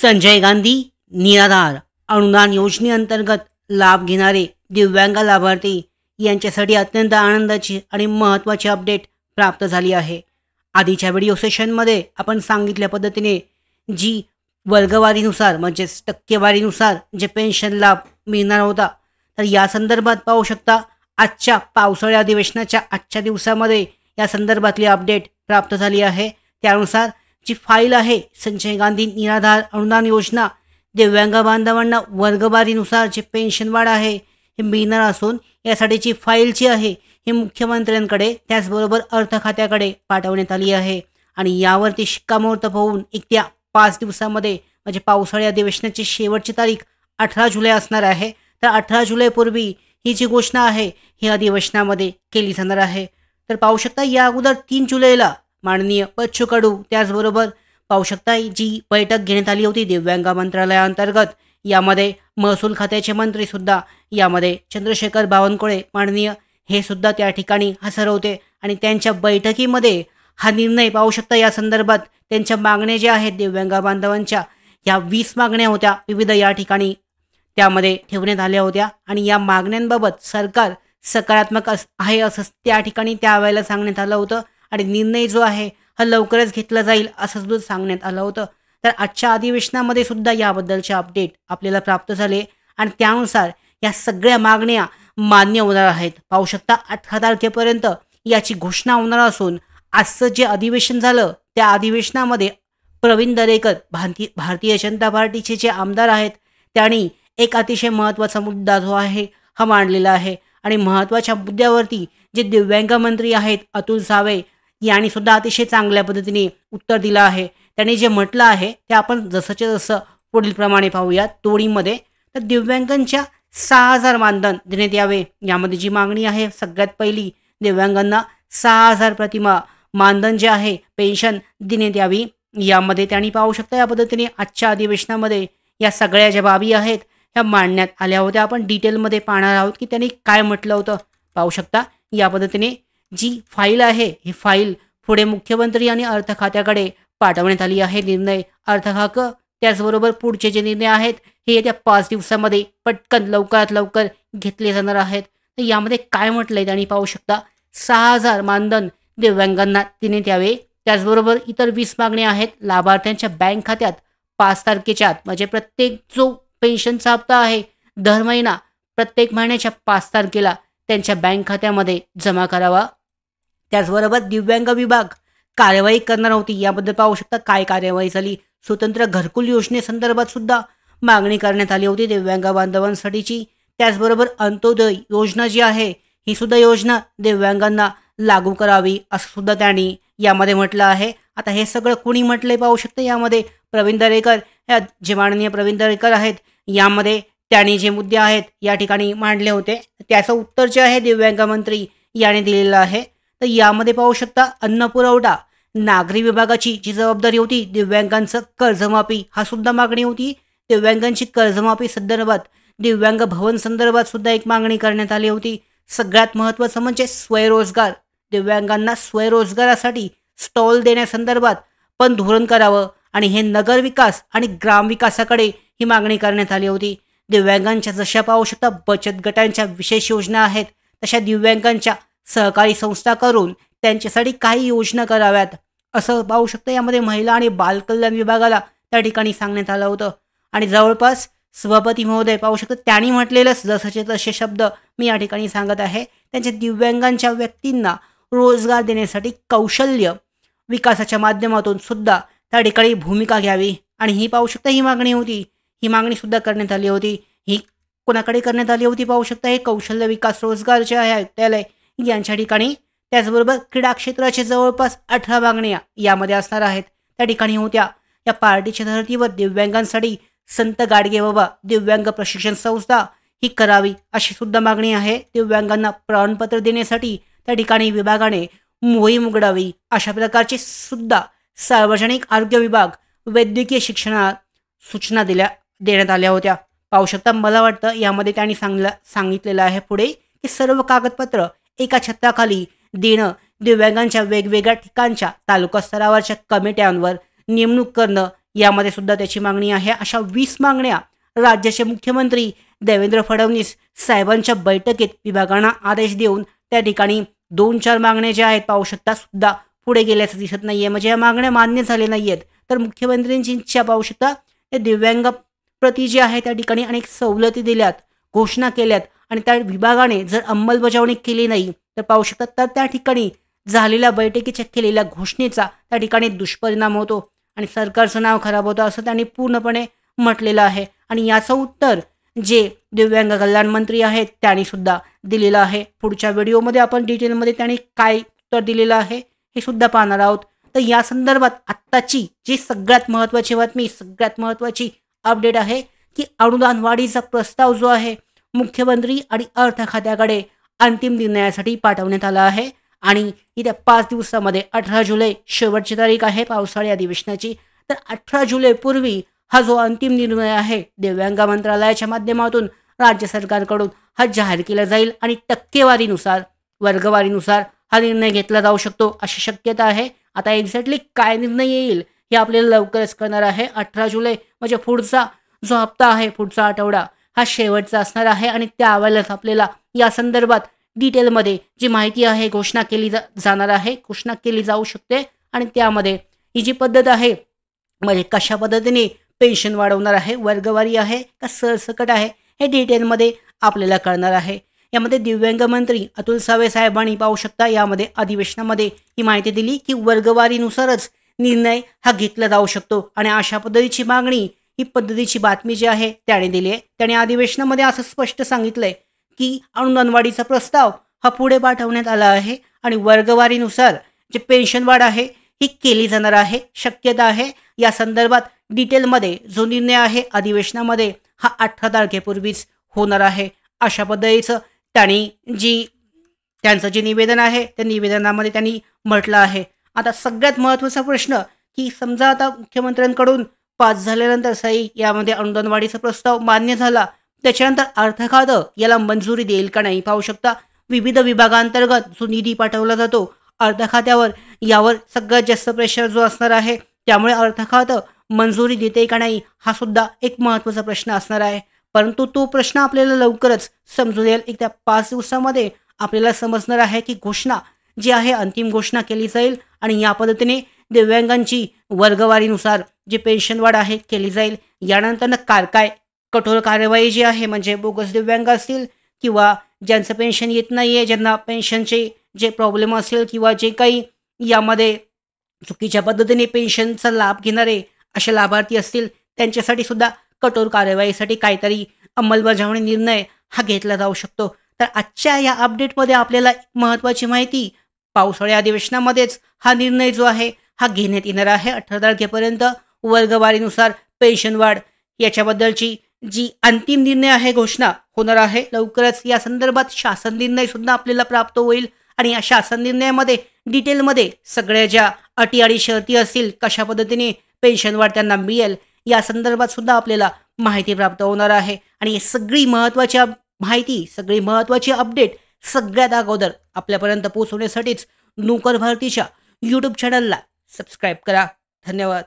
संजय गांधी निराधार अनुदान योजनेअंतर्गत लाभ घेणारे दिव्यांग लाभार्थी यांच्यासाठी अत्यंत आनंदाची आणि महत्त्वाची अपडेट प्राप्त झाली आहे. आधीच्या व्हिडिओ सेशनमध्ये आपण सांगितल्या पद्धतीने जी वर्गवारीनुसार म्हणजेच टक्केवारीनुसार जे पेन्शन लाभ मिळणार होता, तर या संदर्भात पाहू शकता आजच्या पावसाळी अधिवेशनाच्या आजच्या दिवसामध्ये या संदर्भातली अपडेट प्राप्त झाली आहे. त्यानुसार जी फाईल आहे संजय गांधी निराधार अनुदान योजना, दिव्यांग बांधवांना वर्गवारीनुसार जे पेन्शन वाढ आहे हे मिळणार असून यासाठीची फाईल जी आहे ही मुख्यमंत्र्यांकडे त्याचबरोबर अर्थ खात्याकडे पाठवण्यात आली आहे. आणि यावरती शिक्कामोर्तब होऊन येत्या 5 दिवसामध्ये म्हणजे पावसाळी अधिवेशनाची शेवटची तारीख 18 जुलै असणार आहे. तर 18 जुलैपूर्वी ही जी घोषणा आहे ही अधिवेशनामध्ये केली जाणार आहे. तर पाहू शकता या अगोदर 3 जुलैला माननीय बच्चू कडू त्याचबरोबर पाहू शकता जी बैठक घेण्यात आली होती दिव्यांग मंत्रालयाअंतर्गत, यामध्ये महसूल खात्याचे मंत्रीसुद्धा यामध्ये चंद्रशेखर बावनकुळे माननीय हे सुद्धा त्या ठिकाणी हजर होते. आणि त्यांच्या बैठकीमध्ये हा निर्णय पाहू शकता या संदर्भात त्यांच्या मागण्या ज्या आहेत दिव्यांग बांधवांच्या या 20 मागण्या होत्या विविध या ठिकाणी त्यामध्ये ठेवण्यात आल्या होत्या. आणि या मागण्यांबाबत सरकार सकारात्मक आहे असं त्या ठिकाणी त्यावेळेला सांगण्यात आलं होतं. आणि निर्णय जो आहे हा लवकरच घेतला जाईल असं सुद्धा सांगण्यात आलं होतं. तर आजच्या अधिवेशनामध्ये सुद्धा याबद्दलचे अपडेट आपल्याला प्राप्त झाले आणि त्यानुसार या सगळ्या मागण्या मान्य होणार आहेत. पाहू शकता 18 तारखेपर्यंत याची घोषणा होणार असून आजचं जे अधिवेशन झालं त्या अधिवेशनामध्ये प्रवीण दरेकर भारतीय जनता पार्टीचे जे आमदार आहेत त्यांनी एक अतिशय महत्त्वाचा मुद्दा जो आहे हा मांडलेला आहे. आणि महत्त्वाच्या मुद्द्यावरती जे दिव्यांग मंत्री आहेत अतुल सावे यांनी सुद्धा अतिशय चांगल्या पद्धतीने उत्तर दिलं आहे. त्यांनी जे म्हटलं आहे ते आपण जसंच्या जसं पुढील प्रमाणे पाहूयात तोडीमध्ये. तर दिव्यांगांच्या 6,000 मानधन देण्यात यावे, यामध्ये जी मागणी आहे सगळ्यात पहिली दिव्यांगांना 6,000 प्रतिमा मानधन जे आहे पेन्शन देण्यात यावी. यामध्ये त्यांनी पाहू शकता या पद्धतीने आजच्या अधिवेशनामध्ये या सगळ्या ज्या बाबी आहेत ह्या मांडण्यात आल्या होत्या. आपण डिटेलमध्ये पाहणार आहोत की त्यांनी काय म्हटलं होतं. पाहू शकता या पद्धतीने जी फाईल आहे ही फाईल पुढे मुख्यमंत्री आणि अर्थ खात्याकडे पाठवण्यात आली आहे. निर्णय अर्थ खातं त्याचबरोबर पुढचे जे निर्णय आहेत हे येत्या 5 दिवसामध्ये पटकन लवकरात लवकर घेतले जाणार आहेत. तर यामध्ये काय म्हटलंय त्यांनी पाहू शकता 6,000 मानधन दिव्यांगांना देण्यात यावे. त्याचबरोबर इतर 20 मागण्या आहेत. लाभार्थ्यांच्या बँक खात्यात 5 तारखेच्या आत म्हणजे प्रत्येक जो पेन्शनचा हप्ता आहे दर महिना प्रत्येक महिन्याच्या 5 तारखेला त्यांच्या बँक खात्यामध्ये जमा करावा. त्याचबरोबर दिव्यांग विभाग कार्यवाही करणार होती, याबद्दल पाहू शकता काय कार्यवाही झाली. स्वतंत्र घरकुल योजनेसंदर्भात सुद्धा मागणी करण्यात आली होती दिव्यांग बांधवांसाठीची. त्याचबरोबर अंत्योदय योजना जी आहे ही सुद्धा योजना दिव्यांगांना लागू करावी असं सुद्धा त्यांनी यामध्ये म्हटलं आहे. आता हे सगळं कुणी म्हटलंय पाहू शकतं यामध्ये प्रवीण दरेकर जे माननीय प्रवीण दरेकर आहेत यामध्ये त्यांनी जे मुद्दे आहेत या ठिकाणी मांडले होते त्याचं उत्तर जे आहे दिव्यांग मंत्री याने दिलेलं आहे. तर यामध्ये पाहू शकता अन्न पुरवठा नागरी विभागाची जी जबाबदारी होती दिव्यांगांचं कर्जमाफी हा सुद्धा मागणी होती. दिव्यांगांची कर्जमाफी संदर्भात दिव्यांग भवन संदर्भात सुद्धा एक मागणी करण्यात आली होती. सगळ्यात महत्त्वाचं म्हणजे स्वयंरोजगार, दिव्यांगांना स्वयंरोजगारासाठी स्टॉल देण्यासंदर्भात पण धोरण करावं आणि हे नगरविकास आणि ग्रामविकासाकडे ही मागणी करण्यात आली होती. दिव्यांगांच्या जशा पाहू शकता बचत गटांच्या विशेष योजना आहेत तशा दिव्यांगांच्या सहकारी संस्था करून त्यांच्यासाठी काही योजना कराव्यात असं पाहू शकतं. यामध्ये महिला आणि बालकल्याण विभागाला त्या ठिकाणी सांगण्यात आलं होतं. आणि जवळपास सभापती महोदय पाहू शकतात त्यांनी म्हटलेलं जसंचे तसे शब्द मी या ठिकाणी सांगत आहे. त्यांच्या दिव्यांगांच्या व्यक्तींना रोजगार देण्यासाठी कौशल्य विकासाच्या माध्यमातून सुद्धा त्या ठिकाणी भूमिका घ्यावी. आणि ही पाहू शकता ही मागणी होती, ही मागणी सुद्धा करण्यात आली होती. ही कोणाकडे करण्यात आली होती पाहू शकता हे कौशल्य विकास रोजगार जे आहे आयुक्तालय यांच्या ठिकाणी. त्याचबरोबर क्रीडा क्षेत्राचे जवळपास 18 मागण्या यामध्ये असणार आहेत त्या ठिकाणी होत्या. या पार्टीच्या धर्तीवर दिव्यांगांसाठी संत गाडगे बाबा दिव्यांग प्रशिक्षण संस्था ही करावी अशी सुद्धा मागणी आहे. दिव्यांगांना प्रमाणपत्र देण्यासाठी त्या ठिकाणी विभागाने मोहीम उघडावी अशा प्रकारचे सुद्धा सार्वजनिक आरोग्य विभाग वैद्यकीय शिक्षणात सूचना देण्यात आल्या होत्या. पाहू शकता मला वाटतं यामध्ये त्यांनी सांगितलेलं आहे पुढे की सर्व कागदपत्र एका छत्राखाली देणं, दिव्यांगांच्या वेगवेगळ्या ठिकाणच्या तालुका स्तरावरच्या कमिट्यांवर नेमणूक करणं यामध्ये सुद्धा त्याची मागणी आहे. अशा 20 मागण्या राज्याचे मुख्यमंत्री देवेंद्र फडणवीस साहेबांच्या बैठकीत विभागांना आदेश देऊन त्या ठिकाणी 2-4 मागण्या ज्या आहेत पाहू शकता सुद्धा पुढे गेल्याचं दिसत नाहीये. म्हणजे या मागण्या मान्य झाल्या नाहीयेत. तर मुख्यमंत्र्यांची इच्छा पाहू शकता ते दिव्यांग प्रति जे आहे त्या ठिकाणी अनेक सवलती दिल्यात, घोषणा केल्यात आणि त्या विभागाने जर अंमलबजावणी केली नाही तर पाहू शकतात तर त्या ठिकाणी झालेल्या बैठकीच्या केलेल्या घोषणेचा त्या ठिकाणी दुष्परिणाम होतो आणि सरकारचं नाव खराब होतं असं त्यांनी पूर्णपणे म्हटलेलं आहे. आणि याचं उत्तर जे दिव्यांग कल्याण मंत्री आहेत त्यांनी सुद्धा दिलेलं आहे. पुढच्या व्हिडिओमध्ये आपण डिटेलमध्ये त्यांनी काय उत्तर दिलेलं आहे हे सुद्धा पाहणार आहोत. तर या संदर्भात आत्ताची जी सगळ्यात महत्त्वाची बातमी, सगळ्यात महत्त्वाची अपडेट आहे की अनुदान वाढीचा प्रस्ताव जो आहे मुख्यमंत्री आणि अर्थ खात्याकडे अंतिम निर्णयासाठी पाठवण्यात आला आहे. आणि येत्या 5 दिवसामध्ये 18 जुलै शेवटची तारीख आहे पावसाळी अधिवेशनाची. तर 18 जुलैपूर्वी हा जो अंतिम निर्णय आहे दिव्यांग मंत्रालयाच्या माध्यमातून राज्य सरकारकडून हा जाहीर केला जाईल आणि टक्केवारीनुसार, वर्गवारीनुसार हा निर्णय घेतला जाऊ शकतो अशी शक्यता आहे. आता एक्झॅक्टली काय निर्णय येईल हे आपल्याला लवकरच कळणार आहे. 18 जुलै म्हणजे पुढचा जो हप्ता आहे, पुढचा आठवडा हा शेवटचा असणार आहे आणि त्यावेळेलाच आपल्याला या संदर्भात डिटेलमध्ये जी माहिती आहे घोषणा केली जाणार आहे, घोषणा केली जाऊ शकते. आणि त्यामध्ये ही जी पद्धत आहे म्हणजे कशा पद्धतीने पेन्शन वाढवणार आहे, वर्गवारी आहे का सरसकट आहे हे डिटेलमध्ये आपल्याला कळणार आहे. यामध्ये दिव्यांग मंत्री अतुल सावे साहेबांनी पाहू शकता यामध्ये अधिवेशनामध्ये ही माहिती दिली की वर्गवारीनुसारच निर्णय हा घेतला जाऊ शकतो आणि अशा पद्धतीची मागणी, ही पद्धतीची बातमी जी आहे त्याने दिली आहे. त्याने अधिवेशनामध्ये असं स्पष्ट सांगितलंय की अनुदान वाढीचा प्रस्ताव हा पुढे पाठवण्यात आला आहे आणि वर्गवारीनुसार जे पेन्शन वाढ आहे ही केली जाणार आहे. शक्यता आहे या संदर्भात डिटेलमध्ये जो निर्णय आहे अधिवेशनामध्ये हा 18 तारखेपूर्वीच होणार आहे. अशा पद्धतीचं त्यांचं जे निवेदन आहे त्या निवेदनामध्ये त्यांनी म्हटलं आहे. आता सगळ्यात महत्त्वाचा प्रश्न की समजा आता मुख्यमंत्र्यांकडून पास झाल्यानंतर सही यामध्ये अनुदान वाढीचा प्रस्ताव मान्य झाला, त्याच्यानंतर अर्थ खातं याला मंजुरी देईल का नाही. पाहू शकता विविध विभागांतर्गत जो निधी पाठवला जातो अर्थ खात्यावर, यावर सगळ्यात जास्त प्रेशर जो असणार आहे. त्यामुळे अर्थ खातं मंजुरी देते का नाही हा सुद्धा एक महत्त्वाचा प्रश्न असणार आहे. परंतु तो प्रश्न आपल्याला लवकरच समजून येईल. एकदा 5 दिवसामध्ये आपल्याला समजणार आहे की घोषणा जी आहे अंतिम घोषणा केली जाईल आणि या पद्धतीने दिव्यांगांची वर्गवारीनुसार जी पेन्शन वाढ आहे केली जाईल. यानंतर काय कठोर कार्यवाही जी आहे म्हणजे बोगस दिव्यांग असतील किंवा ज्यांचं पेन्शन येत नाही आहे, ज्यांना पेन्शनचे जे प्रॉब्लेम असेल किंवा जे काही यामध्ये चुकीच्या पद्धतीने पेन्शनचा लाभ घेणारे असे लाभार्थी असतील त्यांच्यासाठी सुद्धा कठोर कार्यवाहीसाठी काहीतरी अंमलबजावणी निर्णय हा घेतला जाऊ शकतो. तर आजच्या या अपडेटमध्ये आपल्याला महत्त्वाची माहिती, पावसाळी अधिवेशनामध्येच हा निर्णय जो आहे हा घेण्यात येणार आहे. 18 तारखेपर्यंत वर्गवारीनुसार पेन्शन वाढ याच्याबद्दलची जी अंतिम निर्णय आहे घोषणा होणार आहे. लवकरच या संदर्भात शासन निर्णय सुद्धा आपल्याला प्राप्त होईल आणि या शासन निर्णयामध्ये डिटेलमध्ये सगळ्या ज्या अटी आणि शर्ती असतील, कशा पद्धतीने पेन्शन वाढ त्यांना मिळेल या संदर्भात सुद्धा आपल्याला माहिती प्राप्त होणार आहे. आणि ही सगळी महत्त्वाची माहिती, सगळी महत्त्वाची अपडेट सगळ्यात अगोदर आपल्यापर्यंत पोहोचवण्यासाठीच नोकर भारतीच्या यूट्यूब चॅनलला सबस्क्राईब करा. धन्यवाद.